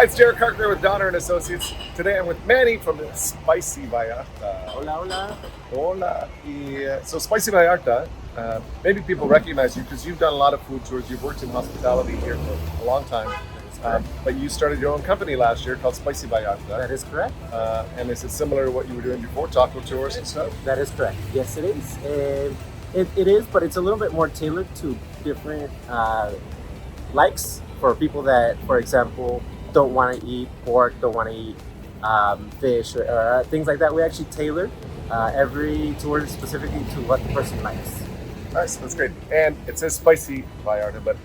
Hi, it's Derek Carter with Donner and Associates. Today I'm with Manny from the Spicy Vallarta. Hola, hola. Hola. So Spicy Vallarta, maybe people recognize you because you've done a lot of food tours. You've worked in hospitality here for a long time. But you started your own company last year called Spicy Vallarta. That is correct. And is it similar to what you were doing before, taco tours and stuff? That is correct. Yes, it is. It is, but it's a little bit more tailored to different likes for people that, for example, don't want to eat pork, don't want to eat fish, or things like that. We actually tailor every tour specifically to what the person likes. Nice, that's great. And it says Spicy Vallarta, but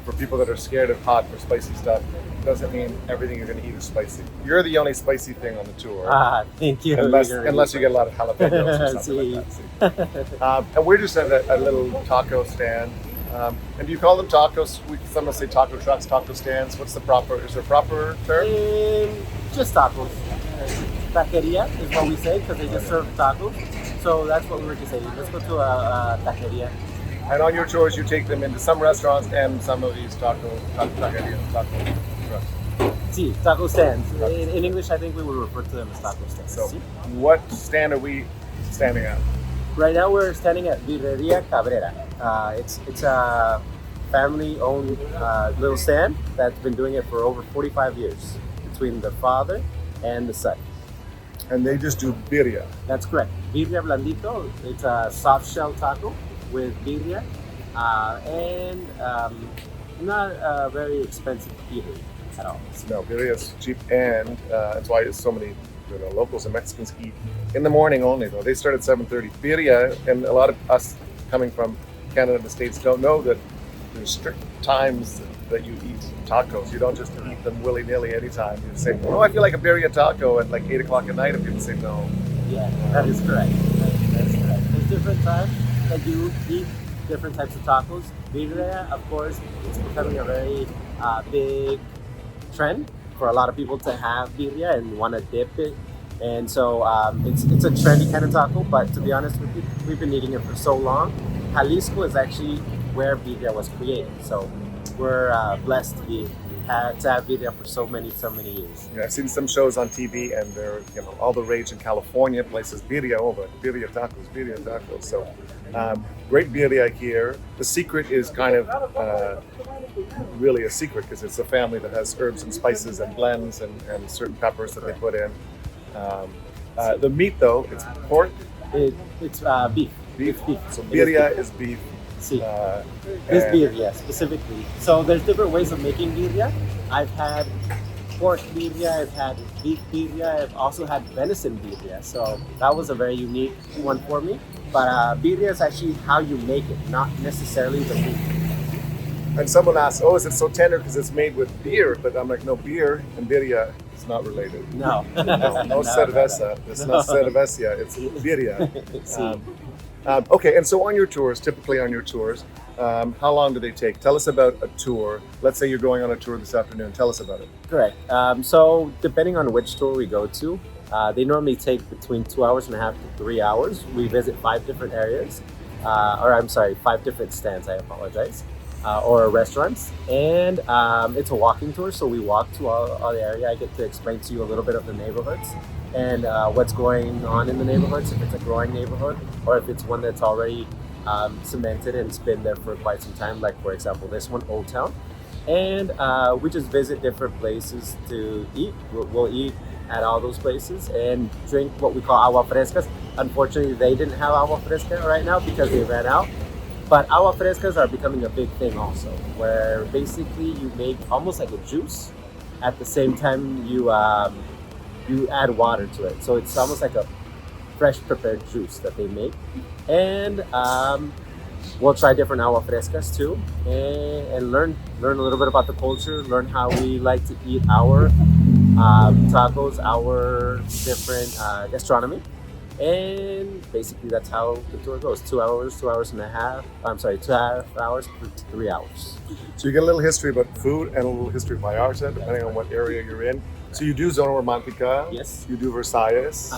for people that are scared of hot or spicy stuff, it doesn't mean everything you're going to eat is spicy. You're the only spicy thing on the tour. Thank you. Unless you get a lot of jalapenos or something like that. And we're just at a little taco stand. And do you call them tacos? Some will say taco trucks, taco stands. Is there a proper term? Just tacos. Taqueria is what we say because they just serve tacos. So that's what we were just saying. Let's go to a taqueria. And on your tours, you take them into some restaurants and some of these taquerias, taco trucks. Sí, taco stands. In English, I think we would refer to them as taco stands. So, what stand are we standing at? Right now, we're standing at Birreria Cabrera. It's a family-owned little stand that's been doing it for over 45 years between the father and the son. And they just do birria. That's correct. Birria blandito. It's a soft shell taco with birria and not a very expensive eatery at all. No, birria is cheap, and that's why so many locals and Mexicans eat in the morning only. Though they start at 7:30. Birria, and a lot of us coming from Canada and the States don't know that there's strict times that you eat tacos. You don't just eat them willy-nilly anytime. You say, "Oh, I feel like a birria taco" at like 8 o'clock at night, and people say no. Yeah, that is correct. That's correct. There's different times that you eat different types of tacos. Birria, of course, it's becoming a very big trend for a lot of people to have birria and want to dip it. And so it's a trendy kind of taco, but to be honest with you, we've been eating it for so long. Jalisco is actually where birria was created. So we're blessed to have birria for so many years. Yeah, I've seen some shows on TV, and they're all the rage in California places birria over birria tacos. So great birria here. The secret is kind of really a secret because it's a family that has herbs and spices and blends and certain peppers that they put in. The meat though, it's pork. It's beef. Beef. Beef. So birria is beef. See, this birria specifically. So there's different ways of making birria. I've had pork birria, I've had beef birria, I've also had venison birria. So that was a very unique one for me. But birria is actually how you make it, not necessarily the meat. And someone asks, "Oh, is it so tender because it's made with beer?" But I'm like, no, beer and birria is not related. No, no cerveza. It's not cerveza. It's birria. Okay, and so on your tours, how long do they take? Tell us about a tour. Let's say you're going on a tour this afternoon. Tell us about it. Correct. So depending on which tour we go to, they normally take between 2.5 hours to 3 hours. We visit 5 different areas, 5 different stands. I apologize. Or restaurants, and it's a walking tour, so we walk to all the area. I get to explain to you a little bit of the neighborhoods and what's going on in the neighborhoods, if it's a growing neighborhood or if it's one that's already cemented and it's been there for quite some time, like for example this one, Old Town. And we just visit different places to eat. We'll eat at all those places and drink what we call agua frescas. Unfortunately, they didn't have agua fresca right now because they ran out. But agua frescas are becoming a big thing also, where basically you make almost like a juice. At the same time, you add water to it, so it's almost like a fresh prepared juice that they make. And we'll try different agua frescas too, and learn a little bit about the culture, learn how we like to eat our tacos, our different gastronomy. And basically that's how the tour goes. 2 hours, 2.5 hours to 3 hours. So you get a little history about food and a little history of Vallarta, depending on what area you're in. So you do Zona Romantica. Yes. You do Versailles.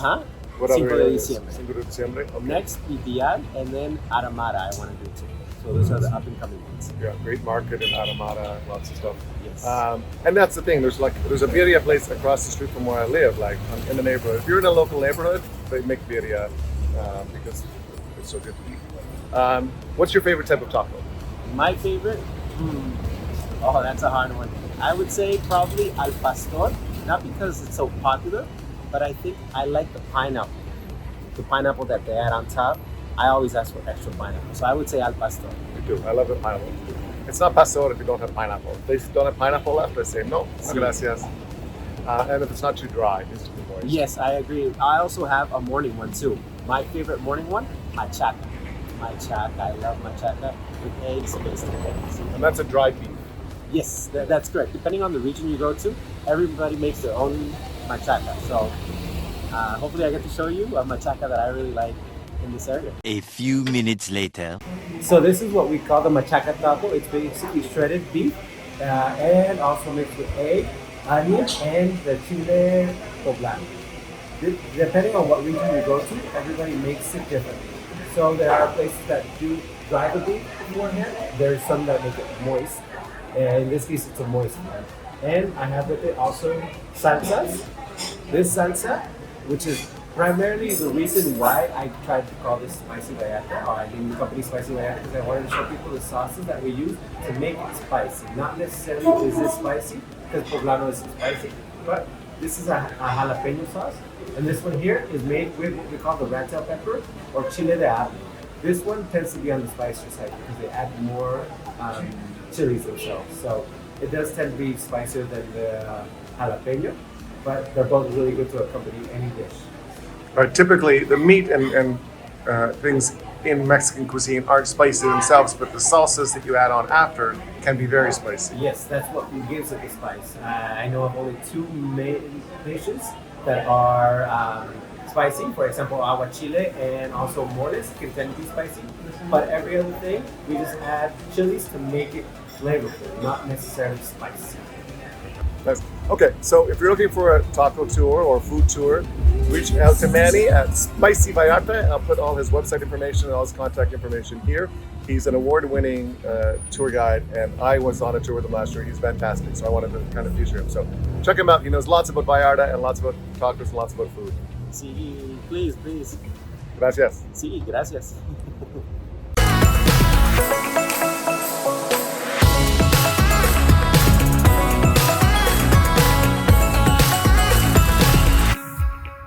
What 5 other de areas? diciembre. 5 de diciembre. Okay. Next, Ideal, and then Aramara I want to do too. So those are the up and coming ones. Yeah, great market in Aramara, lots of stuff. Yes. And that's the thing. There's a birria place across the street from where I live, like in the neighborhood. If you're in a local neighborhood, they make birria because it's so good to eat. What's your favorite type of taco? My favorite? Oh, that's a hard one. I would say probably al pastor, not because it's so popular, but I think I like the pineapple. The pineapple that they add on top. I always ask for extra pineapple. So I would say al pastor. Me too. I love the pineapple. It's not pastor if you don't have pineapple. If they don't have pineapple left, I say no, Sí. gracias. And if it's not too dry, it needs to be moist. Yes, I agree. I also have a morning one too. My favorite morning one, machaca. Machaca. I love machaca with eggs, based on eggs. And that's a dry beef. Yes, that's correct. Depending on the region you go to, everybody makes their own machaca. So hopefully I get to show you a machaca that I really like in this area. A few minutes later. So this is what we call the machaca taco. It's basically shredded beef and also mixed with egg, onion, and the chile poblano. Depending on what region you go to, everybody makes it differently. So there are places that do dry the beef beforehand. There's some that make it moist. And in this case, it's a moist one. And I have with it also salsas. This salsa, which is primarily the reason why I tried to call this Spicy Vallarta, or I named the company Spicy Vallarta, because I wanted to show people the sauces that we use to make it spicy. Not necessarily is this spicy, because poblano is spicy, but this is a jalapeno sauce. And this one here is made with what we call the red tail pepper, or chile de árbol. This one tends to be on the spicier side because they add more chilies themselves. So it does tend to be spicier than the jalapeno, but they're both really good to accompany any dish. Typically, the meat and things in Mexican cuisine aren't spicy themselves, but the salsas that you add on after can be very spicy. Yes, that's what gives it the spice. I know of only two main dishes that are spicy. For example, aguachile and also moles can tend to be spicy. But every other thing, we just add chilies to make it flavorful, not necessarily spicy. Nice. Okay, so if you're looking for a taco tour or food tour, reach out to Manny at Spicy Vallarta. I'll put all his website information and all his contact information here. He's an award-winning tour guide, and I was on a tour with him last year. He's fantastic, so I wanted to kind of feature him. So check him out. He knows lots about Vallarta and lots about tacos and lots about food. Sí, please. Gracias. Sí, gracias.